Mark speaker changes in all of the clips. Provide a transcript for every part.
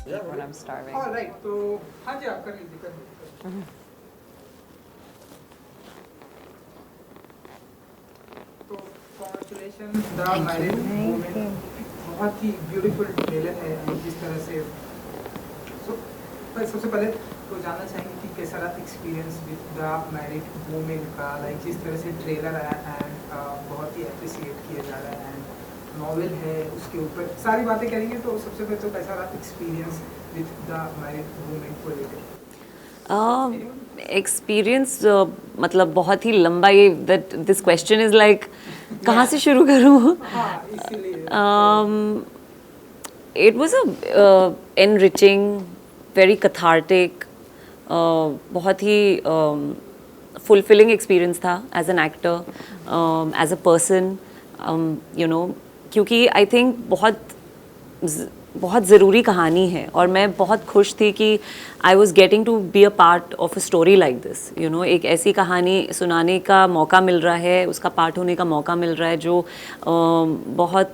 Speaker 1: eat when I'm starving.
Speaker 2: All right, तो हाँ जी आप कर लीजिए. तो congratulations द मैरिड वुमेन. बहुत ही ब्यूटीफुल ट्रेलर है जिस तरह से. सो सबसे पहले तो जानना चाहेंगे कि कैसा रहा experience with the married women का. लाइक जिस तरह से ट्रेलर आया एंड बहुत ही अप्रिशिएट किया जा रहा है एंड नॉवेल है उसके ऊपर सारी बातें करेंगे. तो सबसे पहले तो कैसा रहा experience with the married women को लेकर.
Speaker 3: एक्सपीरियंस मतलब बहुत ही लंबा. ये that this question is like कहाँ से शुरू करूँ. It was a enriching, very cathartic, बहुत ही फुलफिलिंग एक्सपीरियंस था as an actor, as a person, you know. क्योंकि आई थिंक बहुत ज़रूरी कहानी है और मैं बहुत खुश थी कि I was getting to be a part of a story like this. You know, एक ऐसी कहानी सुनाने का मौका मिल रहा है, उसका पार्ट होने का मौका मिल रहा है जो बहुत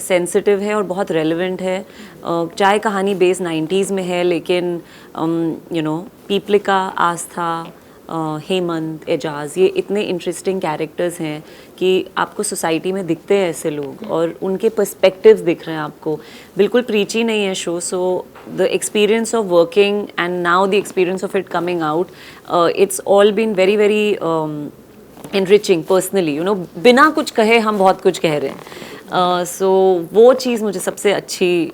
Speaker 3: सेंसिटिव है और बहुत रेलेवेंट है. चाहे कहानी बेस 90s में है, लेकिन यू नो पीपलिका, आस्था, हेमंत, एजाज, ये इतने इंटरेस्टिंग कैरेक्टर्स हैं कि आपको सोसाइटी में दिखते हैं ऐसे लोग और उनके पर्सपेक्टिव्स दिख रहे हैं आपको. बिल्कुल प्रीची नहीं है show. So the experience of working and now the experience of it coming out, it's all been very very enriching personally. You know, बिना कुछ कहे हम बहुत कुछ कह रहे हैं. सो वो चीज़ मुझे सबसे अच्छी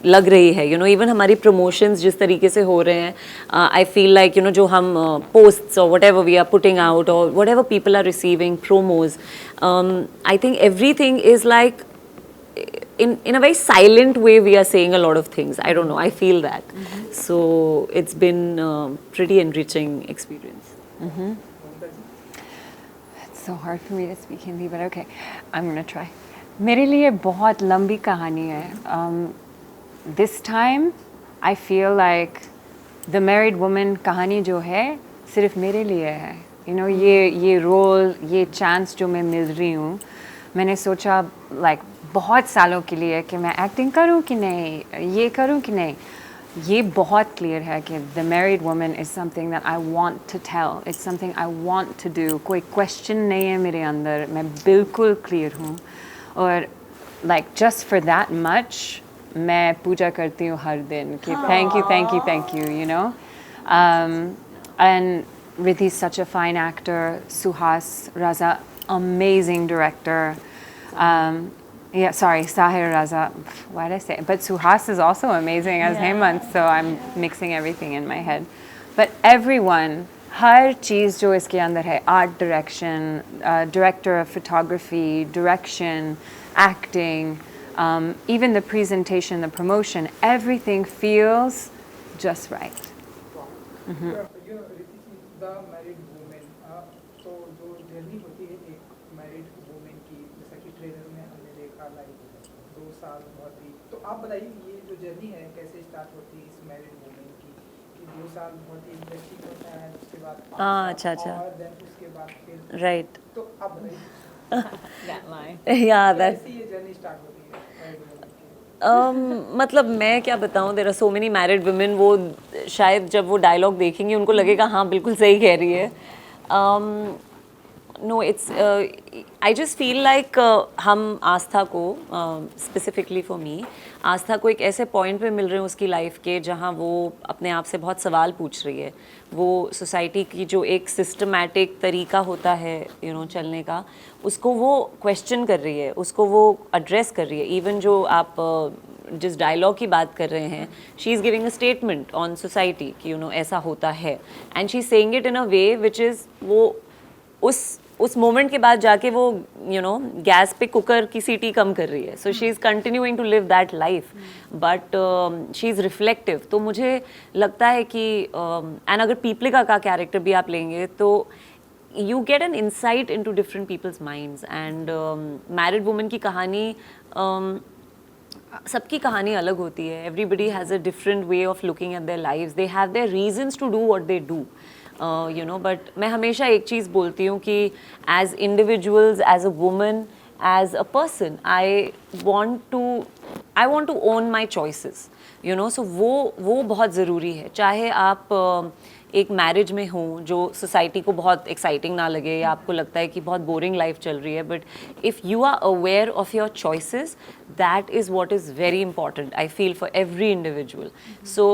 Speaker 3: लग रही है. यू नो, इवन हमारी प्रमोशंस जिस तरीके से हो रहे हैं, I feel like you know जो हम पोस्ट्स और whatever we are putting out और whatever people are receiving promos, I think everything is like in a very silent way we are saying a lot of things. I don't know, I feel that. So it's been pretty enriching experience.
Speaker 1: It's so hard for me to speak Hindi, but okay, I'm gonna try. मेरे लिए बहुत लंबी कहानी है. This time I feel like the married woman कहानी जो है सिर्फ मेरे लिए है. You know, ये रोल, ये चांस जो मैं मिल रही हूँ, मैंने सोचा like बहुत सालों के लिए कि मैं एक्टिंग करूं कि नहीं, ये करूं कि नहीं. ये बहुत क्लियर है कि the married woman is something that I want to tell. It's something I want to do. कोई क्वेश्चन नहीं है मेरे अंदर, मैं बिल्कुल क्लियर हूँ. और like just for that much मैं पूजा करती हूँ हर दिन कि thank you thank you thank you, you know. And Ridhi is such a fine actor. Suhas, Raza, amazing director. Yeah, sorry, Sahir Raza. Why did I say? But Suhas is also amazing as Hemant, so I'm mixing everything in my head. But everyone, हर चीज़ जो इसके अंदर है, art direction, director of photography, direction, acting, even the presentation, the promotion, everything feels just right.
Speaker 2: The married women, तो जो journey होती है एक married women की, जैसा कि ट्रेलर में हमने देखा लाइक 2 साल बहुत ही. तो आप बताइए ये जो जर्नी है कैसे स्टार्ट होती है इस मैरिड वुमेन की, कि 2 साल बहुत ही इंटरेस्टिंग होता है, उसके बाद
Speaker 3: अच्छा
Speaker 2: और देन उसके बाद फिर
Speaker 3: राइट.
Speaker 2: तो आप बताइए
Speaker 1: That line.
Speaker 3: Yeah, that
Speaker 2: कैसे ये जर्नी स्टार्ट होती है मैरिड वुमेन की.
Speaker 3: मतलब मैं क्या बताऊँ, there are so many married women. वो शायद जब वो डायलॉग देखेंगी उनको लगेगा हाँ बिल्कुल सही कह रही है. No, it's I just feel like हम आस्था को, स्पेसिफिकली फॉर मी, आस्था को एक ऐसे पॉइंट पे मिल रहे हैं उसकी लाइफ के जहाँ वो अपने आप से बहुत सवाल पूछ रही है. वो सोसाइटी की जो एक सिस्टमैटिक तरीका होता है यू नो चलने का, उसको वो क्वेश्चन कर रही है, उसको वो एड्रेस कर रही है. इवन जो आप जिस डायलॉग की बात कर रहे हैं, she is giving a statement on society कि यू नो ऐसा होता है, and she is saying it in a way which is वो उस मोमेंट के बाद जाके वो यू नो गैस पे कुकर की सीटी कम कर रही है. So she is continuing to live that life, but she is reflective. तो मुझे लगता है कि एंड अगर पीपलिका का कैरेक्टर भी आप लेंगे तो you get an insight into different people's minds. And married woman की कहानी, सबकी कहानी अलग होती है. Everybody has a different way of looking at their lives. They have their reasons to do what they do. You know, but मैं हमेशा एक चीज़ बोलती हूँ कि as individuals, as a woman, as a person, I want to I want to own my choices, you know. So वो बहुत ज़रूरी है. चाहे आप एक मैरिज में हो जो सोसाइटी को बहुत एक्साइटिंग ना लगे या आपको लगता है कि बहुत बोरिंग लाइफ चल रही है, but if you are aware of your choices, that is what is very important I feel for every individual. So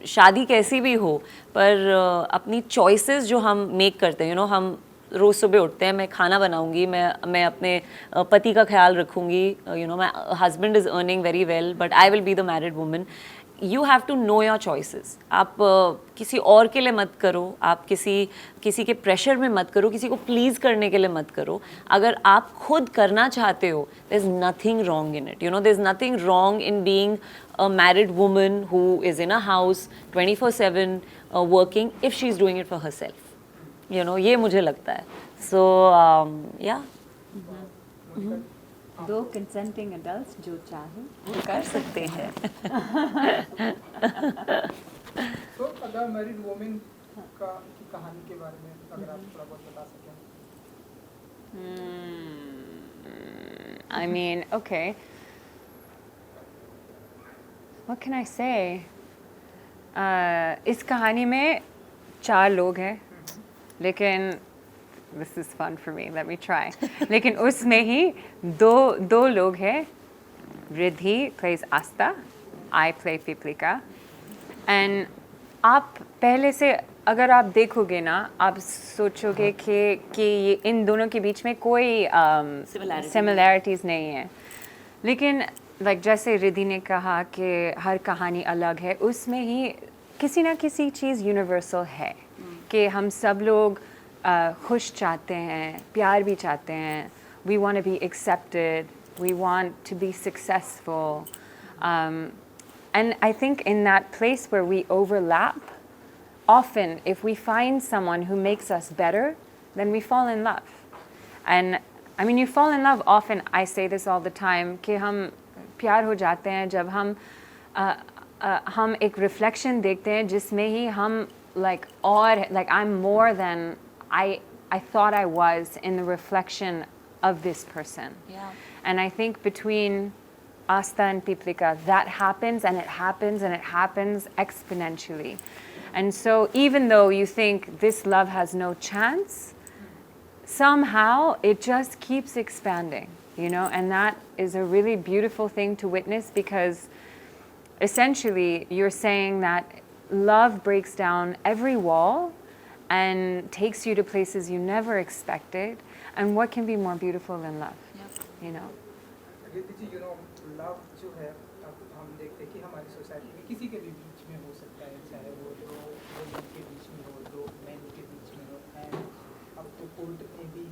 Speaker 3: शादी कैसी भी हो, पर अपनी चॉइसेस जो हम मेक करते हैं, यू नो, हम रोज़ सुबह उठते हैं, मैं खाना बनाऊंगी, मैं अपने पति का ख्याल रखूंगी, you know, my husband is earning very well but I will be the married woman. You have to know your choices. आप किसी और के लिए मत करो, आप किसी के प्रेशर में मत करो, किसी को प्लीज़ करने के लिए मत करो. अगर आप खुद करना चाहते हो, there is nothing wrong in it, you know. There is nothing wrong in being a married woman who is in a house 24/7 working if she's doing it for herself, you know. ये मुझे लगता है. So yeah.
Speaker 1: दो consenting adults जो चाहे
Speaker 3: वो कर सकते हैं.
Speaker 2: तो अगर मैरिड वुमेन की कहानी के बारे में अगर आप थोड़ा बहुत बता सकें.
Speaker 1: I mean, okay. What can I say? इस कहानी में 4 लोग हैं, लेकिन this is fun for me, let me try. लेकिन उसमें ही दो लोग हैं. Ridhi plays Asta, I play Piplika. And आप पहले से अगर आप देखोगे ना, आप सोचोगे कि ये इन दोनों के बीच में कोई similarities नहीं है. लेकिन जैसे रिधि ने कहा कि हर कहानी अलग है, उसमें ही किसी ना किसी चीज़ यूनिवर्सल है कि हम सब लोग खुश चाहते हैं, प्यार भी चाहते हैं. We want to be accepted, we want to be successful, and I think in that place where we overlap, often if we find someone who makes us better, then we fall in love. And I mean, you fall in love often. I say this all the time कि हम प्यार हो जाते हैं जब हम एक reflection देखते हैं जिसमें ही हम I'm more than I thought I was in the reflection of this person.
Speaker 3: Yeah.
Speaker 1: And I think between Asta and Piplika, that happens and it happens and it happens exponentially. And so even though you think this love has no chance, somehow it just keeps expanding. You know, and that is a really beautiful thing to witness, because essentially you're saying that love breaks down every wall and takes you to places you never expected. And what can be more beautiful than love?
Speaker 3: Yep.
Speaker 1: You know.
Speaker 2: You know, love जो है, अब हम देखते हैं कि हमारी society में किसी के भी बीच में हो सकता है, चाहे वो दो वुमेन के बीच में हो, दो मेन के बीच में हो. एंड अब तो कोर्ट ने भी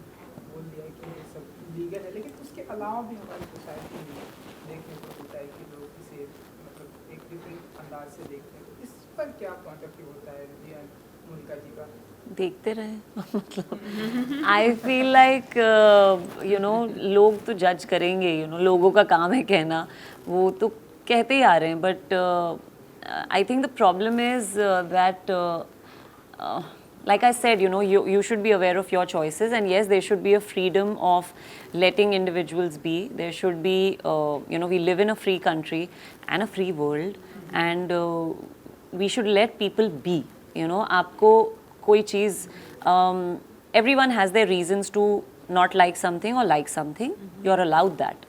Speaker 2: बोल दिया है कि ये सब लीगल है, लेकिन उसके अलावा भी हमारी सोसाइटी में देखने को मिलता है कि लोग इसे मतलब एक डिफरेंट अंदाज से देखते हैं. तो इस पर क्या पॉइंट ऑफ व्यू होता है रिधि एंड मोनिका जी का?
Speaker 3: देखते रहे. मतलब आई फील लाइक यू नो, लोग तो जज करेंगे, यू नो, लोगों का काम है कहना, वो तो कहते ही आ रहे हैं. But I think the problem is that like I said, you know, you should be aware of your choices, and yes, there should be a freedom of letting individuals be. There should be, you know, we live in a free country and a free world, and we should let people be. You know, आपको कोई चीज़, everyone has their reasons to not like something or like something. You're allowed that.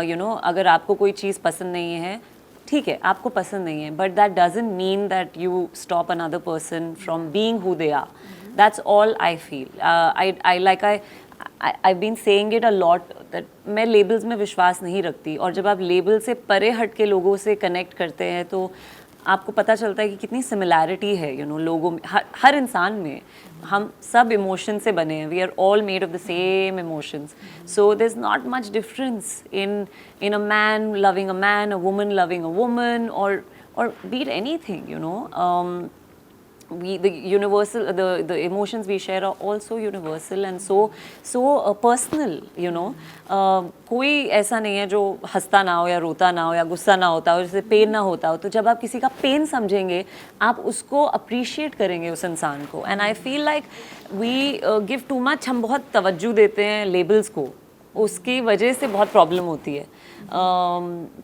Speaker 3: You know, अगर आपको कोई चीज़ पसंद नहीं है, ठीक है, आपको पसंद नहीं है, but that doesn't mean that you stop another person from being who they are. That's all I feel. I've been saying it a lot that मैं labels में विश्वास नहीं रखती, और जब आप label से परे हट के लोगों से connect करते हैं तो आपको पता चलता है कि कितनी सिमिलैरिटी है, यू नो, लोगों में, हर इंसान में. हम सब इमोशन से बने हैं. We are all made of the same emotions. So there is not much difference in a man loving a man, a woman loving a woman, or be it anything, you know. The emotions we share are also universal and so personal, you know. कोई ऐसा नहीं है जो हंसता ना हो या रोता ना हो या गुस्सा ना होता हो, जैसे पेन ना होता हो. तो जब आप किसी का पेन समझेंगे, आप उसको अप्रिशिएट करेंगे उस इंसान को. And I feel like we give too much. हम बहुत तवज्जो देते हैं लेबल्स को, उसकी वजह से बहुत प्रॉब्लम होती है.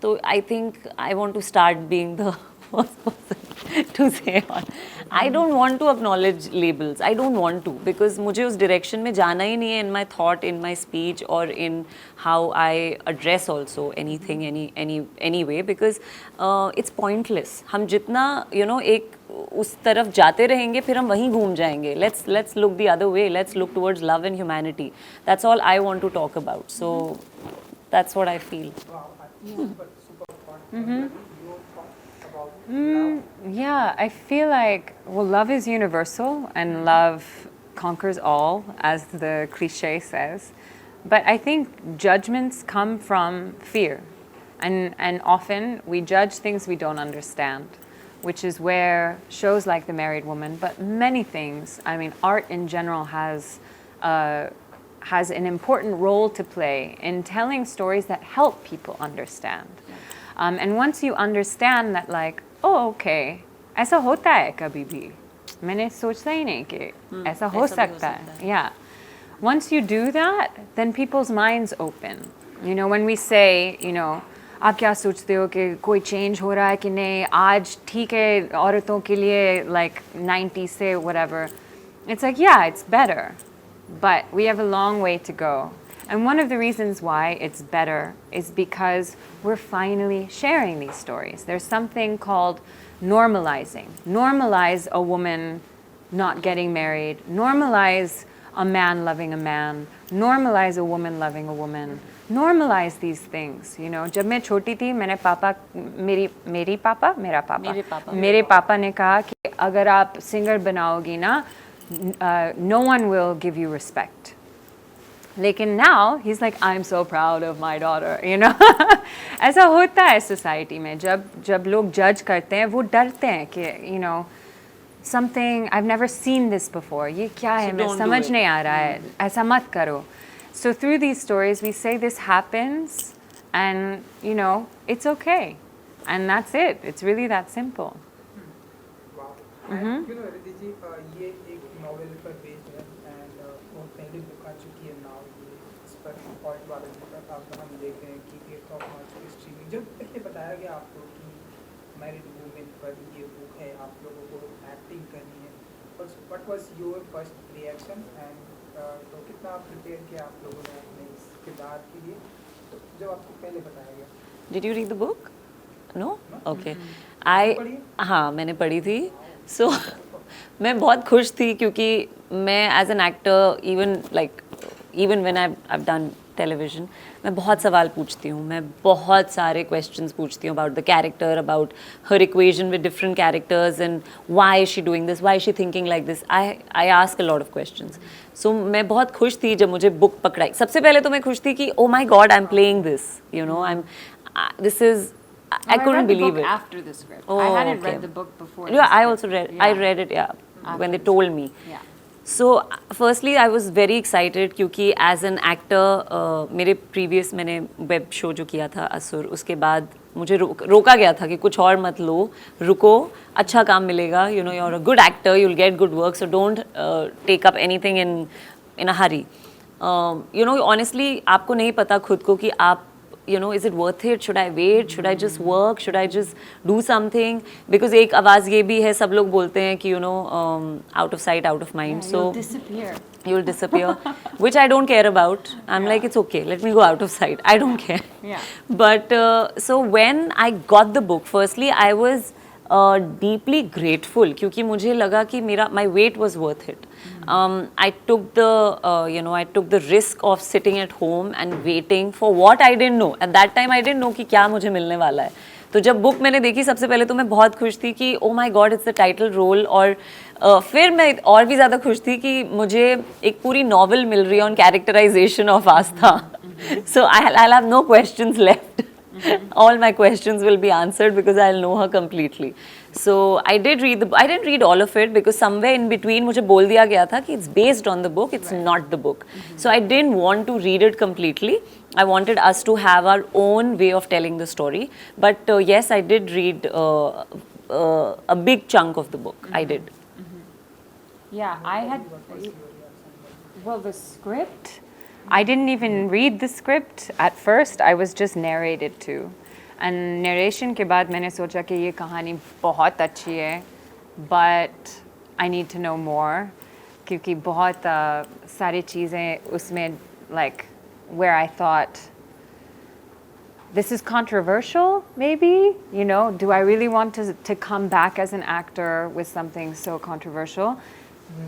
Speaker 3: तो I think I want to start being the first person to say on. I don't want to acknowledge labels, I don't want to, because मुझे उस डायरेक्शन में जाना ही नहीं है इन my thought, in my speech और in how I address also any thing any way, because it's pointless. हम जितना एक उस तरफ जाते रहेंगे फिर हम वहीं घूम जाएंगे. Let's look the other way, let's look towards love and humanity. That's all I want to talk about. So that's what I feel.
Speaker 1: Yeah, I feel like, well, love is universal and love conquers all, as the cliche says. But I think judgments come from fear. And often we judge things we don't understand, which is where shows like The Married Woman, but many things, I mean, art in general has an important role to play in telling stories that help people understand. And once you understand that, like, oh, okay, ऐसा होता है कभी भी, मैंने सोचा ही नहीं कि ऐसा हो सकता है. Yeah. Once you do that, then people's minds open. You know, when we say, आप क्या सोचते हो कि कोई चेंज हो रहा है कि नहीं, आज ठीक है औरतों के लिए, like 90 से whatever. It's like, yeah, it's better, but we have a long way to go. And one of the reasons why it's better is because we're finally sharing these stories. There's something called normalizing. Normalize a woman not getting married. Normalize a man loving a man. Normalize a woman loving a woman. Normalize these things. जब मैं छोटी थी, मैंने मेरे पापा ने कहा कि अगर आप सिंगर बनाओगी ना, no one will give you respect. लेकिन now he's like, I'm so proud of my daughter, ऐसा होता है सोसाइटी में. जब लोग जज करते हैं, वो डरते हैं कि something I've never seen this before, ये क्या है, मैं समझ नहीं आ रहा है, ऐसा मत करो. So through these stories we say this happens, and it's okay, and that's it. It's really that simple.
Speaker 2: And Ridhi ji, ये एक नॉवेल पर बेस्ड है, and वो पहली बुक आ चुकी है now, ये इस पर पॉइंट वाले पर आप हम देख रहे हैं कि 8 मार्च की स्ट्रीमिंग. जब पहले बताया गया आपको कि मैरिड वुमेन पर ये बुक है, आप लोगों को एक्टिंग करनी है, what was your first reaction, and तो कितना प्रिपेयर किया आप लोगों ने अपने इस किरदार के लिए, तो जब आपको पहले बताया गया?
Speaker 3: Did you read the book? No? Okay. हाँ, मैंने पढ़ी थी. So मैं बहुत खुश थी क्योंकि मैं as an actor, even when I've done television, मैं बहुत सवाल पूछती हूँ, मैं बहुत सारे क्वेश्चंस पूछती हूँ about the character, about her equation with different characters, and why is she doing this, why is she thinking like this. I ask a lot of questions. So मैं बहुत खुश थी जब मुझे बुक पकड़ाई. सबसे पहले तो मैं खुश थी कि oh my god, I am playing this, this is, I couldn't believe it.
Speaker 1: After the script.
Speaker 3: Oh,
Speaker 1: I hadn't
Speaker 3: okay.
Speaker 1: read the book before.
Speaker 3: Yeah, I also read. Yeah. I read it. Yeah, when they told me.
Speaker 1: Yeah.
Speaker 3: So firstly, I was very excited क्योंकि as an actor, मेरे previous मैंने web show जो किया था असुर, उसके बाद मुझे रोका गया था कि कुछ और मत लो, रुको, अच्छा काम मिलेगा. You're a good actor, you'll get good work, so don't take up anything in a hurry. Honestly, आपको नहीं पता खुद को कि आप is it worth it? Should I wait? Should I just work? Should I just do something? Because एक आवाज़ ये भी है, सब लोग बोलते हैं कि out of sight, out of mind.
Speaker 1: Yeah,
Speaker 3: so
Speaker 1: you'll disappear.
Speaker 3: Which I don't care about. I'm like, it's okay. Let me go out of sight. I don't care.
Speaker 1: Yeah.
Speaker 3: But so when I got the book, firstly, I was deeply grateful क्योंकि मुझे लगा कि my wait was worth it. I took the risk of sitting at home and waiting for what I didn't know. At that time I didn't know कि क्या मुझे मिलने वाला है. तो जब बुक मैंने देखी सबसे पहले तो मैं बहुत खुश थी कि oh my god, it's the title role. और फिर मैं और भी ज़्यादा खुश थी कि मुझे एक पूरी नॉवल मिल रही है on characterisation of Aastha. So I'll have no questions left. All my questions will be answered because I'll know her completely. So I didn't read all of it because somewhere in between मुझे बोल दिया गया था कि it's based on the book, it's not the book. So I didn't want to read it completely. I wanted us to have our own way of telling the story. But yes, I did read a big chunk of the book. I did.
Speaker 1: Yeah, I had. Well, the script, I didn't even read the script at first. I was just narrated to. And narration के बाद मैंने सोचा कि ये कहानी बहुत अच्छी है, but I need to know more क्योंकि बहुत सारी चीज़ें उसमें like where I thought this is controversial, maybe, you know, do I really want to come back as an actor with something so controversial?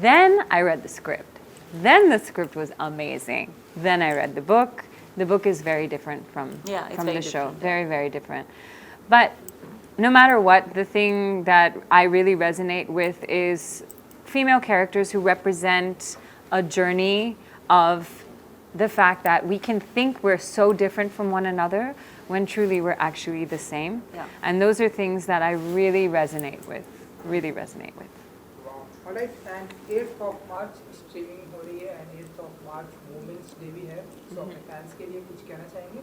Speaker 1: Then I read the script. Then the script was amazing. Then I read the book. The book is very different from the show. Very, very different. But no matter what, the thing that I really resonate with is female characters who represent a journey of the fact that we can think we're so different from one another when truly we're actually the same.
Speaker 3: Yeah.
Speaker 1: And those are things that I really resonate with, really resonate with.
Speaker 2: Alright, and 8th of March streaming हो रही है and 8th of March Women's Day भी है. So अपने fans के लिए कुछ कहना चाहेंगे?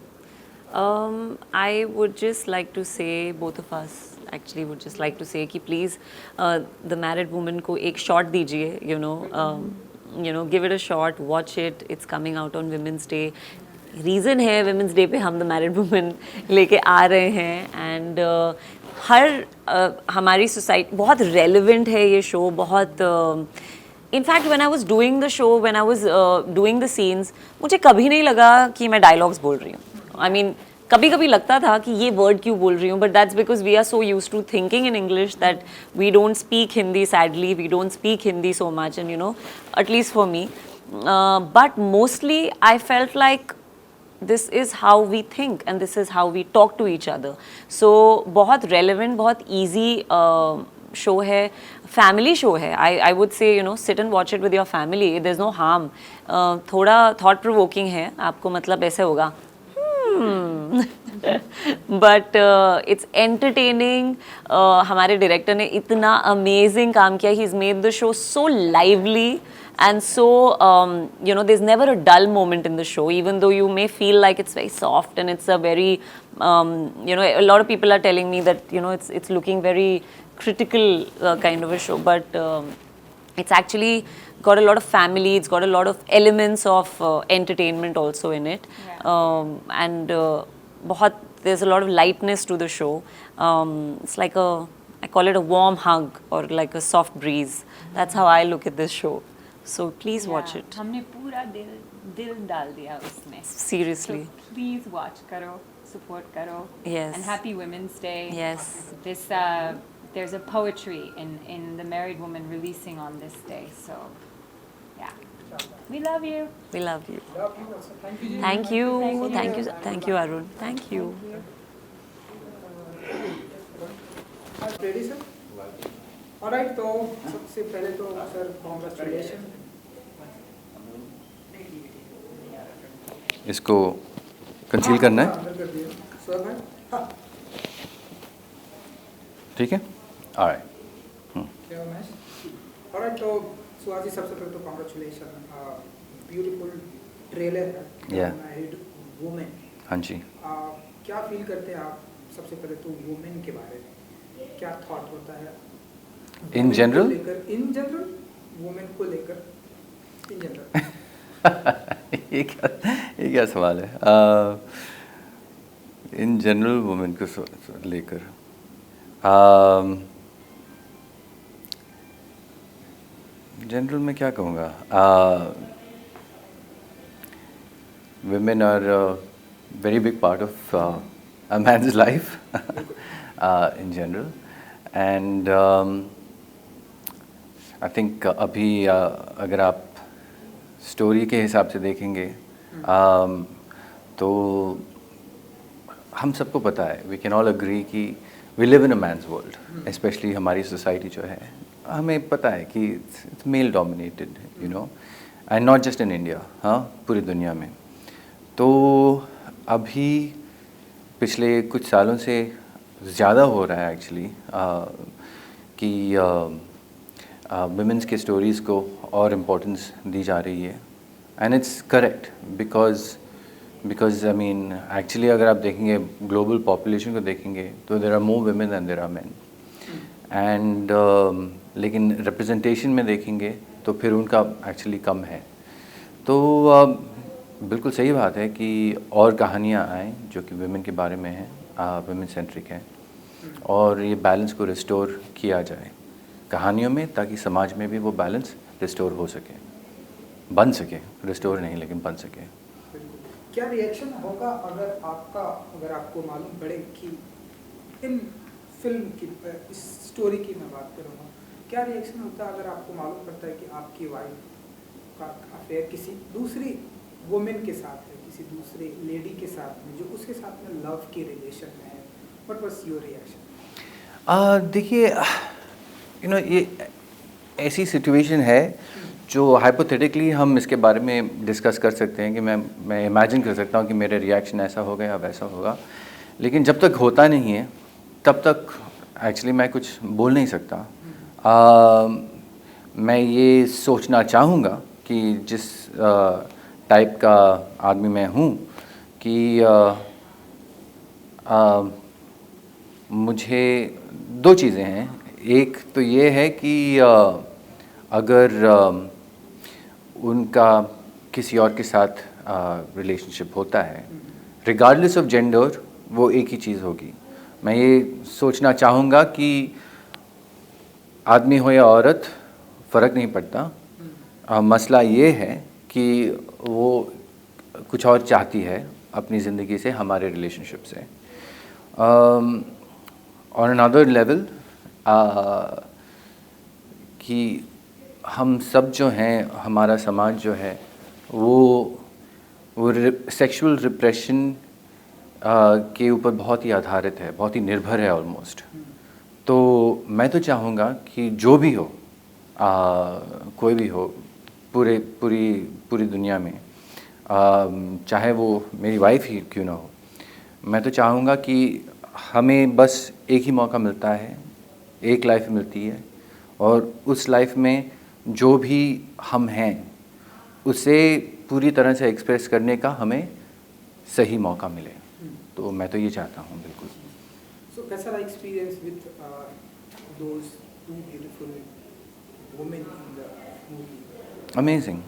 Speaker 3: I would just like to say, both of us actually would just like to say कि please the married woman को एक shot दीजिए, you know, give it a shot, watch it. It's coming out on Women's Day. Reason है Women's Day पे हम the married woman लेके आ रहे हैं and हर हमारी society बहुत relevant है ये show, बहुत in fact when I was doing the show, when I was doing the scenes, मुझे कभी नहीं लगा कि मैं dialogues बोल रही हूँ. I mean कभी-कभी लगता था कि ये word क्यों बोल रही हूँ, but that's because we are so used to thinking in English that we don't speak Hindi, sadly we don't speak Hindi so much, and you know, at least for me, but mostly I felt like this is how we think and this is how we talk to each other. So बहुत relevant, बहुत easy show है, family show है. I would say, you know, sit and watch it with your family. There's no harm. थोड़ा thought provoking है, आपको मतलब ऐसे होगा but it's entertaining. हमारे director ने इतना amazing काम किया. He's made the show so lively and so you know, there's never a dull moment in the show, even though you may feel like it's very soft and it's a very you know, a lot of people are telling me that, you know, it's looking very critical kind of a show, but it's actually got a lot of family, it's got a lot of elements of entertainment also in it. And there's a lot of lightness to the show. It's like I call it a warm hug or like a soft breeze. That's how I look at this show. So please watch it.
Speaker 1: हमने पूरा दिल डाल दिया उसमें.
Speaker 3: Seriously.
Speaker 1: So please watch करो, support करो.
Speaker 3: Yes.
Speaker 1: And happy Women's Day.
Speaker 3: Yes.
Speaker 1: This there's a poetry in the married woman releasing on this day. So yeah. We love you.
Speaker 3: We love you.
Speaker 2: Love you also. Thank you.
Speaker 3: Thank you. Thank you. Thank you, Arun. Thank you.
Speaker 2: Ready, sir? Alright, तो सबसे पहले तो sir congratulations.
Speaker 4: इसको conceal करना है,
Speaker 2: अंदर कर दिया. सर भाई. हाँ.
Speaker 4: ठीक है, ऑलराइट.
Speaker 2: क्या मैच? Alright, तो सुहास जी सबसे पहले तो congratulations. Beautiful trailer है.
Speaker 4: Yeah.
Speaker 2: Married woman.
Speaker 4: हाँ जी.
Speaker 2: क्या फील करते हैं आप सबसे पहले तो वुमेन के बारे में? क्या थॉट होता है?
Speaker 4: In general?
Speaker 2: In general women को लेकर इन जनरल.
Speaker 4: ये क्या सवाल है? इन जनरल वुमेन को लेकर जनरल में क्या कहूँगा? Women are a very big part of a man's life in general, and I think अभी अगर आप स्टोरी के हिसाब से देखेंगे तो हम सबको पता है, we can all agree कि we live in a man's world, especially हमारी society जो है, हमें पता है कि it's male dominated, you know, and not just in India, हाँ, पूरी दुनिया में. तो अभी पिछले कुछ सालों से ज़्यादा हो रहा है एक्चुअली कि वुमेन्स के स्टोरीज़ को और इम्पोर्टेंस दी जा रही है, and it's correct because I mean actually अगर आप देखेंगे ग्लोबल पॉपुलेशन को देखेंगे तो there are more women than there are men, and लेकिन रिप्रेजेंटेशन में देखेंगे तो फिर उनका एक्चुअली कम है. तो बिल्कुल सही बात है कि और कहानियाँ आएँ जो कि वुमेन के बारे में हैं, वुमेन सेंट्रिक हैं, और ये बैलेंस को रिस्टोर किया जाए कहानियों में, ताकि समाज में भी वो बैलेंस रिस्टोर हो सके, बन सके, रिस्टोर नहीं लेकिन बन सके।
Speaker 2: क्या रिएक्शन होगा अगर आपको मालूम पड़े कि इन फिल्म की, इस स्टोरी की मैं बात करूँगा, क्या रिएक्शन होता अगर आपको मालूम पड़ता है कि आपकी वाइफ का अफेयर किसी दूसरी वुमेन के साथ है, किसी दूसरी लेडी के साथ में, जो उसके साथ में लव के रिलेशन में है? What was your reaction?
Speaker 4: देखिए, ये ऐसी सिचुएशन है जो हाइपोथेटिकली हम इसके बारे में डिस्कस कर सकते हैं कि मैं इमेजिन कर सकता हूँ कि मेरा रिएक्शन ऐसा होगा या वैसा होगा, लेकिन जब तक होता नहीं है तब तक एक्चुअली मैं कुछ बोल नहीं सकता। मैं ये सोचना चाहूँगा कि जिस टाइप का आदमी मैं हूँ कि मुझे दो चीज़ें हैं। एक तो ये है कि अगर उनका किसी और के साथ रिलेशनशिप होता है, रिगार्डलेस ऑफ जेंडर, वो एक ही चीज़ होगी। मैं ये सोचना चाहूँगा कि आदमी हो या औरत फ़र्क नहीं पड़ता। मसला ये है कि वो कुछ और चाहती है अपनी ज़िंदगी से, हमारे रिलेशनशिप से। ऑन अनदर लेवल कि हम सब जो हैं, हमारा समाज जो है वो सेक्सुअल रिप्रेशन के ऊपर बहुत ही आधारित है, बहुत ही निर्भर है ऑलमोस्ट। तो मैं तो चाहूँगा कि जो भी हो, कोई भी हो पूरी दुनिया में, चाहे वो मेरी वाइफ ही क्यों ना हो, मैं तो चाहूँगा कि हमें बस एक ही मौका मिलता है, एक लाइफ मिलती है, और उस लाइफ में जो भी हम हैं उसे पूरी तरह से एक्सप्रेस करने का हमें सही मौका मिले। तो मैं तो ये चाहता हूँ, बिल्कुल।
Speaker 2: So कैसा रहा experience with those two beautiful women in the movie?
Speaker 4: Amazing,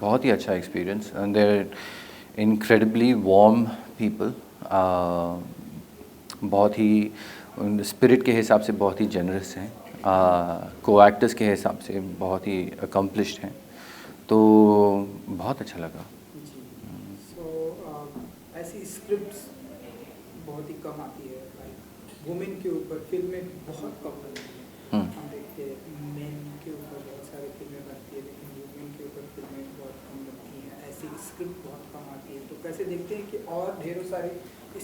Speaker 4: बहुत ही अच्छा experience. There incredibly warm people, बहुत ही स्पिरिट के हिसाब से बहुत ही जनरस हैं, को एक्टर्स के हिसाब से बहुत ही अकम्पलिश्ड हैं, तो बहुत अच्छा लगा।
Speaker 2: सो ऐसी स्क्रिप्ट्स बहुत ही कम आती है, लाइक वुमेन के ऊपर फिल्में बहुत कम बनती हैं। हम देखते हैं मेन के ऊपर बहुत सारी फिल्में बनती है, लेकिन वुमेन के ऊपर फिल्में बहुत कम बनती हैं, ऐसी स्क्रिप्ट बहुत कम आती है। तो कैसे देखते हैं कि और ढेरों सारी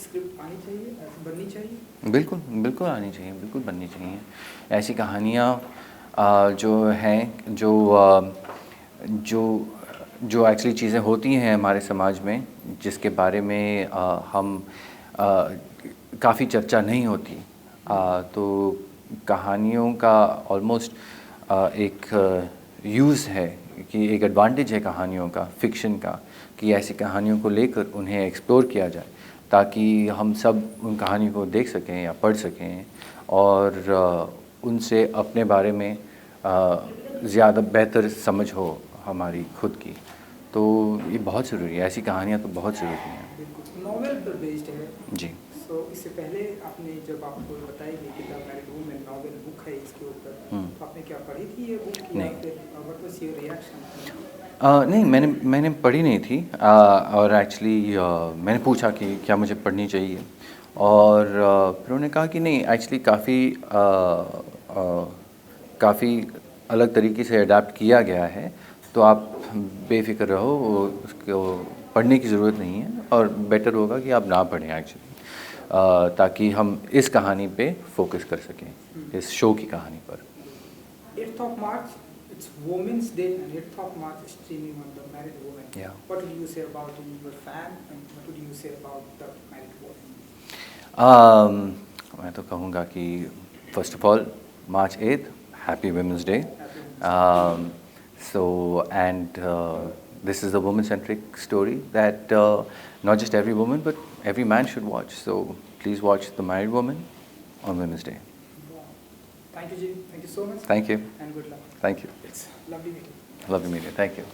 Speaker 2: स्क्रिप्ट आनी चाहिए, बननी चाहिए?
Speaker 4: बिल्कुल बिल्कुल आनी चाहिए, बिल्कुल बननी चाहिए। ऐसी कहानियाँ जो हैं, जो एक्चुअली चीज़ें होती हैं हमारे समाज में, जिसके बारे में हम काफ़ी चर्चा नहीं होती, तो कहानियों का ऑलमोस्ट एक यूज़ है, कि एक एडवांटेज है कहानियों का, फिक्शन का, कि ऐसी कहानियों को लेकर उन्हें एक्सप्लोर किया जाए, ताकि हम सब उन कहानियों को देख सकें या पढ़ सकें, और उनसे अपने बारे में ज़्यादा बेहतर समझ हो हमारी खुद की। तो ये बहुत ज़रूरी है, ऐसी कहानियाँ तो बहुत ज़रूरी हैं।
Speaker 2: बिल्कुल, नॉवेल पर बेस्ड है
Speaker 4: जी।
Speaker 2: सो इससे पहले आपने जब आपको बताई गई कि the married woman novel book है इसके ऊपर, तो आपने क्या पढ़ी थी ये बुक?
Speaker 4: नहीं।
Speaker 2: या फिर व्हाट वाज योर रिएक्शन?
Speaker 4: नहीं, मैंने पढ़ी नहीं थी, और एक्चुअली मैंने पूछा कि क्या मुझे पढ़नी चाहिए, और फिर उन्होंने कहा कि नहीं, एक्चुअली काफ़ी अलग तरीके से अडेप्ट किया गया है, तो आप बेफिक्र रहो, उसको पढ़ने की ज़रूरत नहीं है, और बेटर होगा कि आप ना पढ़ें एक्चुअली, ताकि हम इस कहानी पे फोकस कर सकें, इस शो की कहानी पर।
Speaker 2: 8th of March, it's Women's Day, and 8th of March is streaming on The Married Woman.
Speaker 4: Yeah.
Speaker 2: What would you say about it? You were a fan, and what would you say about The Married Woman?
Speaker 4: मैं तो कहूँगा कि first of all March 8th, Happy Women's Day. So, and this is a woman-centric story that not just every woman but every man should watch. So please watch The Married Woman on Women's Day.
Speaker 2: Thank you, Jay. Thank you so much.
Speaker 4: Thank you.
Speaker 2: And good luck.
Speaker 4: Thank you.
Speaker 2: It's lovely meeting you.
Speaker 4: Lovely meeting you. Thank you.